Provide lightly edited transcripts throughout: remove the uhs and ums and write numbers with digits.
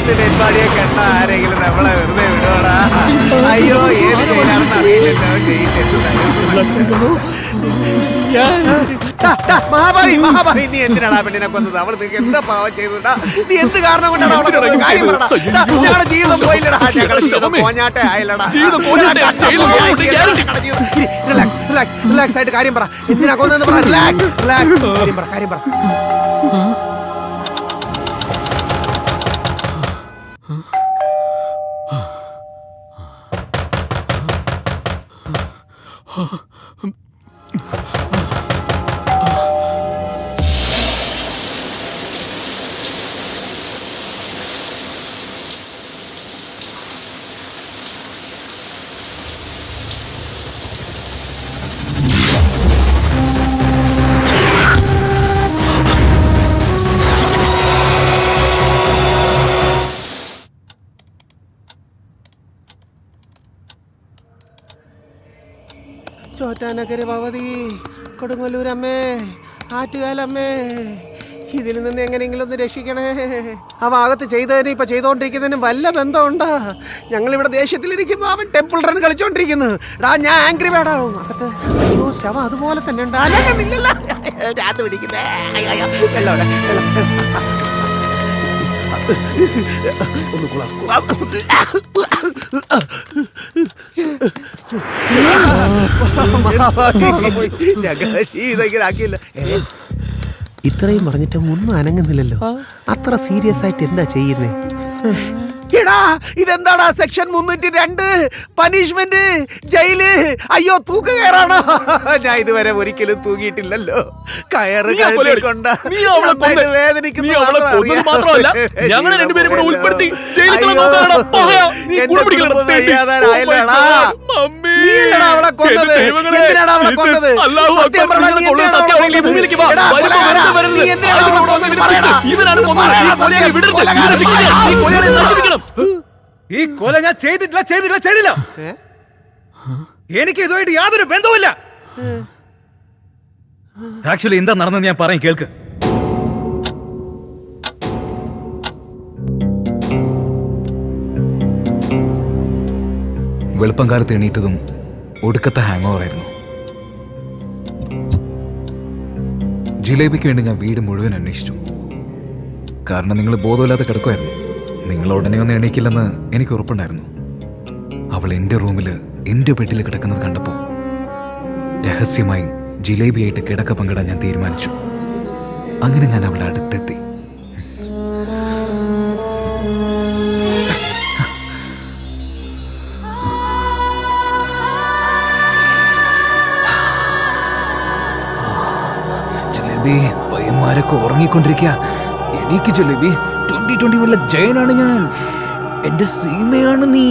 Dead ബോഡിയെ കണ്ട ആരെങ്കിലും നമ്മളെ വെറുതെ വിടോടാ. അയ്യോ ഏത് ജയിലാണെന്ന് അറിയില്ലല്ലോ. മഹാഭാവി മഹാഭാവി, നീ എന്തിനാടാ പെണ്ണിനെ കൊന്നത്? അവൾ നിനക്ക് എന്താ പാവം ചെയ്തുണ്ടാ? നീ എന്ത് കാരണം കൊണ്ടാണ് അവളെ കൊന്നത്? കാര്യം പറടാ. ഞങ്ങളുടെ ജീവിതം പോയില്ലടാ. ഞങ്ങളുടെ ജീവിതം പോഞ്ഞാട്ടെ ആയില്ലടാ. റിലാക്സ് ആയിട്ട് കാര്യം പറ. എന്തിനാ കൊന്നെന്ന് പറ. റിലാക്സ് കാര്യം പറ. ചോറ്റാനക്കര ഭഗവതി, കൊടുങ്ങല്ലൂരമ്മേ, ആറ്റുകാലമ്മേ, ഇതിൽ നിന്ന് എങ്ങനെയെങ്കിലും ഒന്ന് രക്ഷിക്കണേ. ആ ഭാഗത്ത് ചെയ്തതിന് ഇപ്പൊ ചെയ്തോണ്ടിരിക്കുന്നതിന് വല്ല ബന്ധമുണ്ടോ? ഞങ്ങളിവിടെ ദേഷ്യത്തിലിരിക്കുമ്പോ അവൻ ടെമ്പിൾ റൺ കളിച്ചോണ്ടിരിക്കുന്നു. ഞാൻ ആംഗ്രി ബേഡാവും അകത്ത്. അയ്യോ ശവം അതുപോലെ തന്നെ ഉണ്ട്. അലങ്ങുന്നില്ലല്ലോ. രാത്രി പിടിക്കുന്നേ. ഇത്രയും പറഞ്ഞിട്ട് ഒന്നും അനങ്ങുന്നില്ലല്ലോ. അത്ര സീരിയസ് ആയിട്ട് എന്താ ചെയ്യുന്നേ? എടാ ഇതെന്താടാ സെക്ഷൻ 302 പനിഷ്മെന്റ്, ജയില്. അയ്യോ തൂക്ക് കയറാണോ? ഞാൻ ഇതുവരെ ഒരിക്കലും തൂങ്ങിയിട്ടില്ലല്ലോ. കയറ് വേദനിക്കുന്നു. ഈ കൊല ഞാൻ ചെയ്തില്ല. എനിക്ക് ഇതുമായിട്ട് യാതൊരു ബന്ധവുമില്ല. ആക്ച്വലി എന്താ നടന്നെന്ന് ഞാൻ പറയും, കേൾക്ക്. വെളുപ്പം കാലത്ത് എണീറ്റതും ഒടുക്കത്തെ ഹാങ് ഓവർ ആയിരുന്നു. ജിലേബിക്ക് വേണ്ടി ഞാൻ വീട് മുഴുവൻ അന്വേഷിച്ചു. കാരണം നിങ്ങൾ ബോധമില്ലാതെ കിടക്കുമായിരുന്നു. നിങ്ങൾ ഉടനെ ഒന്നും എണീക്കില്ലെന്ന് എനിക്ക് ഉറപ്പുണ്ടായിരുന്നു. അവൾ എൻ്റെ റൂമിൽ എൻ്റെ ബെഡിൽ കിടക്കുന്നത് കണ്ടപ്പോൾ രഹസ്യമായി ജിലേബിയായിട്ട് കിടക്ക പങ്കിടാൻ ഞാൻ തീരുമാനിച്ചു. അങ്ങനെ ഞാൻ അവളുടെ അടുത്തെത്തി. ജിലേബി, പയ്യന്മാരൊക്കെ ഉറങ്ങിക്കൊണ്ടിരിക്കുക. എണീക്ക് ജിലേബി. 2021 ജയനാണ് ഞാൻ. എന്റെ സീമയാണ് നീ.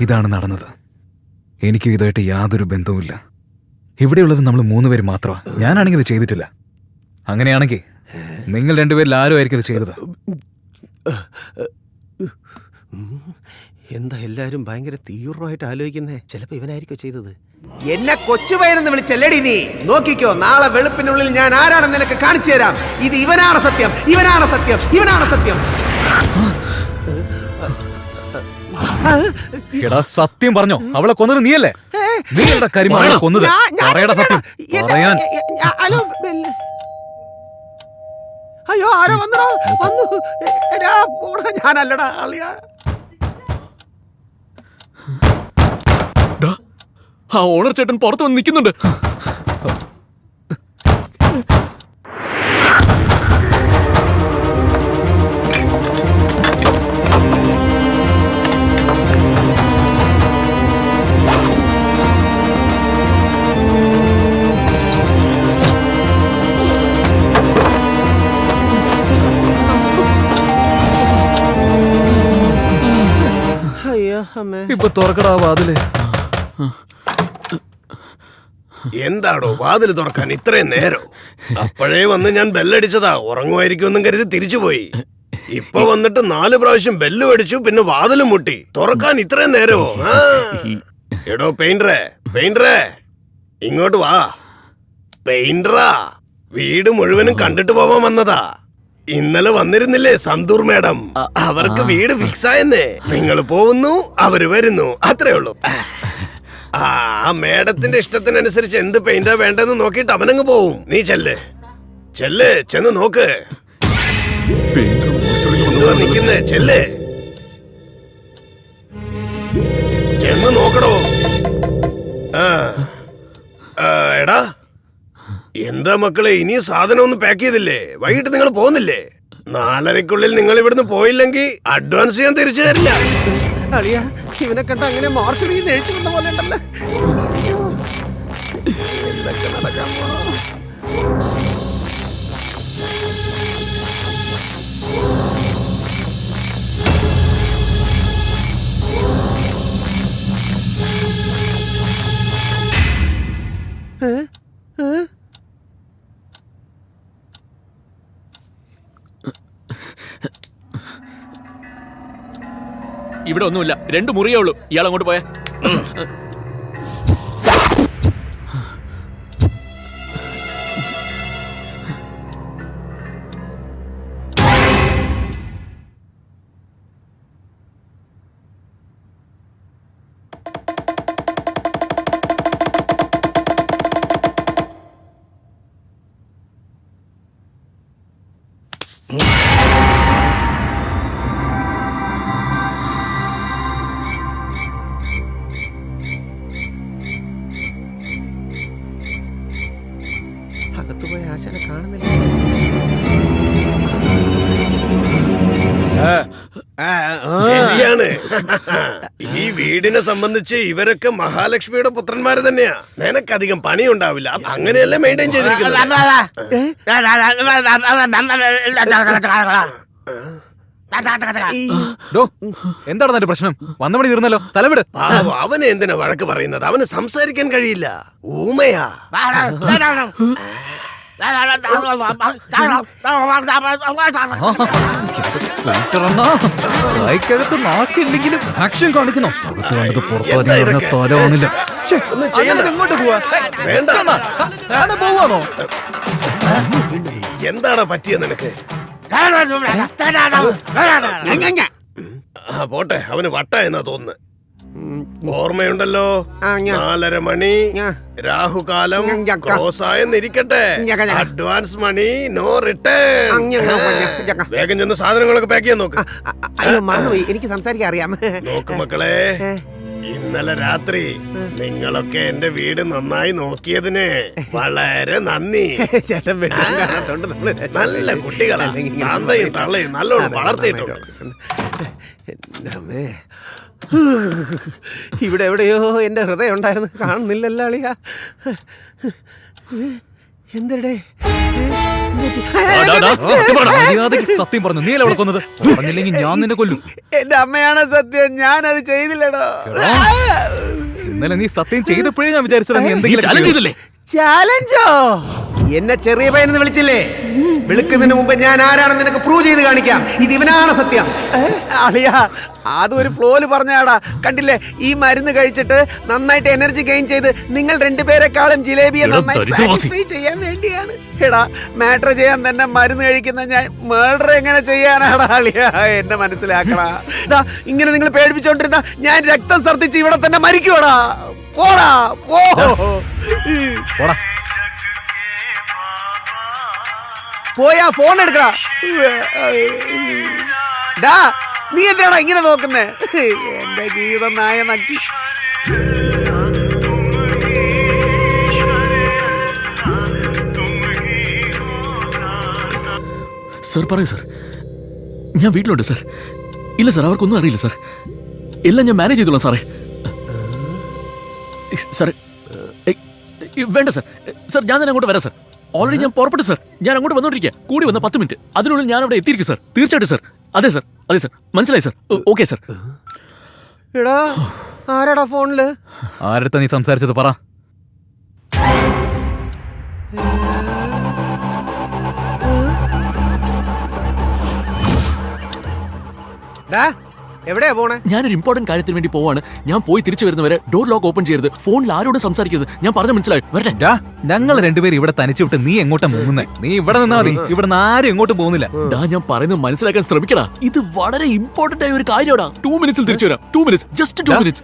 ഇതാണ് നടന്നത്. എനിക്ക് ഇതായിട്ട് യാതൊരു ബന്ധവുമില്ല. ഇവിടെയുള്ളത് നമ്മൾ 3 പേര് മാത്രമാണ്. ഞാനാണെങ്കിൽ ഇത് ചെയ്തിട്ടില്ല. അങ്ങനെയാണെങ്കിൽ നിങ്ങൾ 2 പേരിൽ ആരും ആയിരിക്കും ഇത് ചെയ്തത്. എന്താ എല്ലാരും ഭയങ്കര തീവ്രമായിട്ട് ആലോചിക്കുന്നേ? ചിലപ്പോ ഇവനായിരിക്കും ചെയ്തത്. എന്നെ കൊച്ചുപയനെന്ന് വിളിച്ചല്ലേടി നീ? നോക്കിക്കോ, നാളെ വെളുപ്പിനുള്ളിൽ ഞാൻ ആരാണെന്ന് നിനക്ക് കാണിച്ചു തരാം. ഇത് ഇവനാണ് സത്യം. എടാ സത്യം പറഞ്ഞോ? അവളെ കൊന്നത് നീയല്ലേ? നീയുടെ കരിമാനെ കൊന്നത്. പറയടാ സത്യം പറയാൻ. അയ്യോ ആരോ വന്നു. ഞാനല്ലടാ അളിയാ. ആ ഓണർ ചേട്ടൻ പുറത്ത് വന്ന് നിൽക്കുന്നുണ്ട്. അയ്യോ അമ്മേ. ഇപ്പൊ തുറക്കടാ വാതില്. എന്താടോ വാതില് തുറക്കാൻ ഇത്രയും നേരം? അപ്പോഴേ വന്ന് ഞാൻ ബെല്ലടിച്ചതാ, ഉറങ്ങുമായിരിക്കുമെന്നും കരുതി തിരിച്ചുപോയി. ഇപ്പൊ വന്നിട്ട് 4 പ്രാവശ്യം ബെല്ല് അടിച്ചു, പിന്നെ വാതിലും മുട്ടി. തുറക്കാൻ ഇത്രയും നേരമോ? എടോ പെയിന്ററേ ഇങ്ങോട്ട് വാ. പെയിന്ററാ, വീട് മുഴുവനും കണ്ടിട്ട് പോവാൻ വന്നതാ. ഇന്നലെ വന്നിരുന്നില്ലേ സന്തൂർ മേഡം, അവർക്ക് വീട് ഫിക്സ് ആയെന്നേ. നിങ്ങൾ പോകുന്നു, അവര് വരുന്നു, അത്രേ ഉള്ളൂ. ആ മേഡത്തിന്റെ ഇഷ്ടത്തിനനുസരിച്ച് എന്ത് പെയിന്റാ വേണ്ടെന്ന് നോക്കിയിട്ട് അവനങ്ങ് പോവും. നീ ചെന്ന് നോക്ക്. എന്തുവാ നിക്കുന്നേ? ചെന്ന് നോക്കടോ. എടാ എന്താ മക്കളെ, ഇനിയും സാധനം ഒന്നും പാക്ക് ചെയ്തില്ലേ? വൈകിട്ട് നിങ്ങൾ പോകുന്നില്ലേ? 4:30-ക്കുള്ളിൽ നിങ്ങൾ ഇവിടുന്ന് പോയില്ലെങ്കിൽ അഡ്വാൻസ് ഞാൻ തിരിച്ചു തരില്ല. അളിയ, ഇവനെ കണ്ട അങ്ങനെ മോർച്ചറിയിൽ നിന്ന് എഴിച്ചു വന്ന പോലെ ഉണ്ടല്ലോ. എന്തൊക്കെ നടക്കാൻ പോണോ? ഇവിടെ ഒന്നുമില്ല, 2 മുറിയേ ഉള്ളൂ. ഇയാൾ അങ്ങോട്ട് പോയാ. അകത്ത് പോയി ആശാനെ കാണുന്നില്ല. ശരിയാണ്. ഈ വീടിനെ സംബന്ധിച്ച് ഇവരൊക്കെ മഹാലക്ഷ്മിയുടെ പുത്രന്മാര് തന്നെയാ. നിനക്കധികം പണിയുണ്ടാവില്ല, അങ്ങനെയല്ലേ മെയിൻറ്റെയിൻ ചെയ്തിരിക്കുന്നത്. എന്താണ് നിന്റെ പ്രശ്നം? വന്ന പണി തീർന്നല്ലോ, സ്ഥലം വിട്. അവനെ എന്തിനാ വഴക്ക് പറയുന്നത്? അവന് സംസാരിക്കാൻ കഴിയില്ല, ഊമയാ. നാക്കില്ലെങ്കിലും ആക്ഷൻ കാണിക്കുന്നു. അകത്ത് കണ്ടത് പുറത്തു തലവാണില്ല. ഒന്ന് ചെയ്യണം. എങ്ങോട്ട് പോവാ? വേണ്ട. പോവാണോ? എന്താടാ പറ്റിയ നിനക്ക്? പോട്ടെ, അവന് വട്ട എന്നാ തോന്നുന്നു. ഓർമ്മയുണ്ടല്ലോ, 4:30 മണി രാഹുകാലം ക്രോസ് ആയെന്നിരിക്കട്ടെ. Advance money no return. വേഗം ചെന്ന് സാധനങ്ങളൊക്കെ പാക്ക് ചെയ്യാൻ നോക്ക്. അയ്യോ മറന്നുപോയി, എനിക്ക് സംസാരിക്കാൻ അറിയാം. നോക്ക് മക്കളെ, ഇന്നലെ രാത്രി നിങ്ങളൊക്കെ എന്റെ വീട് നന്നായി നോക്കിയതിന് വളരെ നന്ദി. ചേട്ടൻ നല്ല കുട്ടികളാ, തന്തയും തള്ളയും നല്ലോണം വളർത്തിയിട്ടുണ്ട്. ഇവിടെ എവിടെയോ എന്റെ ഹൃദയം ഉണ്ടായിരുന്നു, കാണുന്നില്ലല്ലോ അളിയ. എന്തേ സത്യം പറഞ്ഞു, നീ അവിടെ കൊന്നത്. പറഞ്ഞില്ലെങ്കിൽ ഞാൻ നിന്നെ കൊല്ലും. എന്റെ അമ്മയാണ് സത്യം, ഞാനത് ചെയ്തില്ലടോ. ഇന്നലെ നീ സത്യം ചെയ്തപ്പോഴേ ഞാൻ വിചാരിച്ചത് നീ എന്തെങ്കിലും ചാലഞ്ചോ? എന്നെ ചെറിയ പയ്യനെന്ന് വിളിച്ചില്ലേ? വിളിക്കുന്നതിന് മുമ്പ് ഞാൻ ആരാണെന്ന് നിനക്ക് പ്രൂവ് ചെയ്ത് കാണിക്കാം. ഇത് ഇവനാണ് സത്യം. അളിയ, അതും ഒരു ഫ്ലോയില് പറഞ്ഞാടാ. കണ്ടില്ലേ, ഈ മരുന്ന് കഴിച്ചിട്ട് നന്നായിട്ട് എനർജി ഗെയിൻ ചെയ്ത് നിങ്ങൾ 2 പേരെക്കാളും ജിലേബിയെ നന്നായിട്ട് സാറ്റിസ്ഫൈ ചെയ്യാൻ വേണ്ടിയാണ്. എടാ, മാറ്റർ ചെയ്യാൻ തന്നെ മരുന്ന് കഴിക്കുന്ന ഞാൻ മർഡർ എങ്ങനെ ചെയ്യാനാടാ അളിയ? എന്നെ മനസ്സിലാക്കടാ. ഇങ്ങനെ നിങ്ങൾ പേടിപ്പിച്ചോണ്ടിരുന്ന ഞാൻ രക്തം ഛർദ്ദിച്ച് ഇവിടെ തന്നെ മരിക്കൂടാ. പോടാ, പോയാ ഫോൺ എടുക്കടാ. നീ എന്തിനാടാ ഇങ്ങനെ നോക്കുന്നേ? എന്റെ ജീവിതം നായ നക്കി. സർ പറയൂ സർ, ഞാൻ വീട്ടിലുണ്ട് സർ. ഇല്ല സർ, അവർക്കൊന്നും അറിയില്ല സർ. എല്ലാം ഞാൻ മാനേജ് ചെയ്തോളാം സാറേ. സാറേ വേണ്ട സർ. സർ ഞാൻ തന്നെ അങ്ങോട്ട് വരാം സർ. ഓൾറെഡി ഞാൻ പുറപ്പെട്ടു സർ. ഞാൻ അങ്ങോട്ട് വന്നോണ്ടിരിക്കുക. കൂടി വന്ന 10 മിനിറ്റ്, അതിനുള്ളിൽ ഞാൻ അവിടെ എത്തിയിരിക്കും സർ. തീർച്ചയായിട്ടും സർ. അതെ സർ, മനസ്സിലായി സർ. Okay sir. എടാ ആരാടാ ഫോണില്? ആരടുത്താ നീ സംസാരിച്ചത് പറ. ഡാ, എവിടെയാ പോണേ? ഞാനൊരു ഇമ്പോർട്ടന്റ് കാര്യത്തിന് വേണ്ടി പോവാണ്. ഞാൻ പോയി തിരിച്ചു വരുന്നവരെ ഡോർ ലോക്ക് ഓപ്പൺ ചെയ്യരുത്, ഫോണിൽ ആരോടും സംസാരിക്കരുത്. ഞാൻ പറഞ്ഞ മനസ്സിലായി. വരട്ടെ. ഡാ, ഞങ്ങൾ രണ്ടുപേരും ഇവിടെ തനിച്ചു വിട്ട് നീ എങ്ങോട്ടാ പോകുന്നേ? നീ ഇവിടെ നിന്നാ മതി, ഇവിടെ നിന്ന് ആരും എങ്ങോട്ടും പോകുന്നില്ല. ഡാ, ഞാൻ പറയുന്നത് മനസ്സിലാക്കാൻ ശ്രമിക്കടാ. ഇത് വളരെ ഇമ്പോർട്ടന്റ് ആയ ഒരു കാര്യമാടാ. 2 മിനിറ്റ്സിൽ തിരിച്ചു വരാം. 2 മിനിറ്റ്സ്, ജസ്റ്റ് 2 മിനിറ്റ്സ്.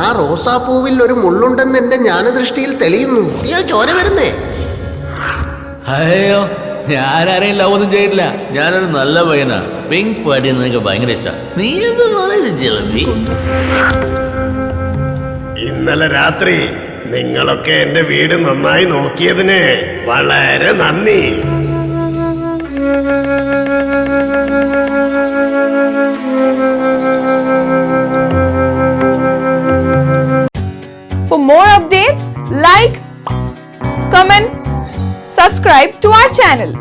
ആ റോസാപ്പൂവിൽ ഒരു മുള്ളുണ്ടെന്ന് എന്റെ ജ്ഞാനദൃഷ്ടിയിൽ തെളിയുന്നു. അയ്യോ, ചോര വരുന്നേ. അയ്യോ, ഞാനാരെയും ലവ് ഒന്നും ചെയ്തിട്ടില്ല. ഞാനൊരു നല്ല പയ്യനാ. പിങ്ക് പാടി നിനക്ക് ഭയങ്കര ഇഷ്ടം. നീ എന്ത് പറയുന്നത് ജലബി? ഇന്നലെ രാത്രി നിങ്ങളൊക്കെ എന്റെ വീട് നന്നായി നോക്കിയതിന് വളരെ നന്ദി. For more updates, like, comment, subscribe to our channel.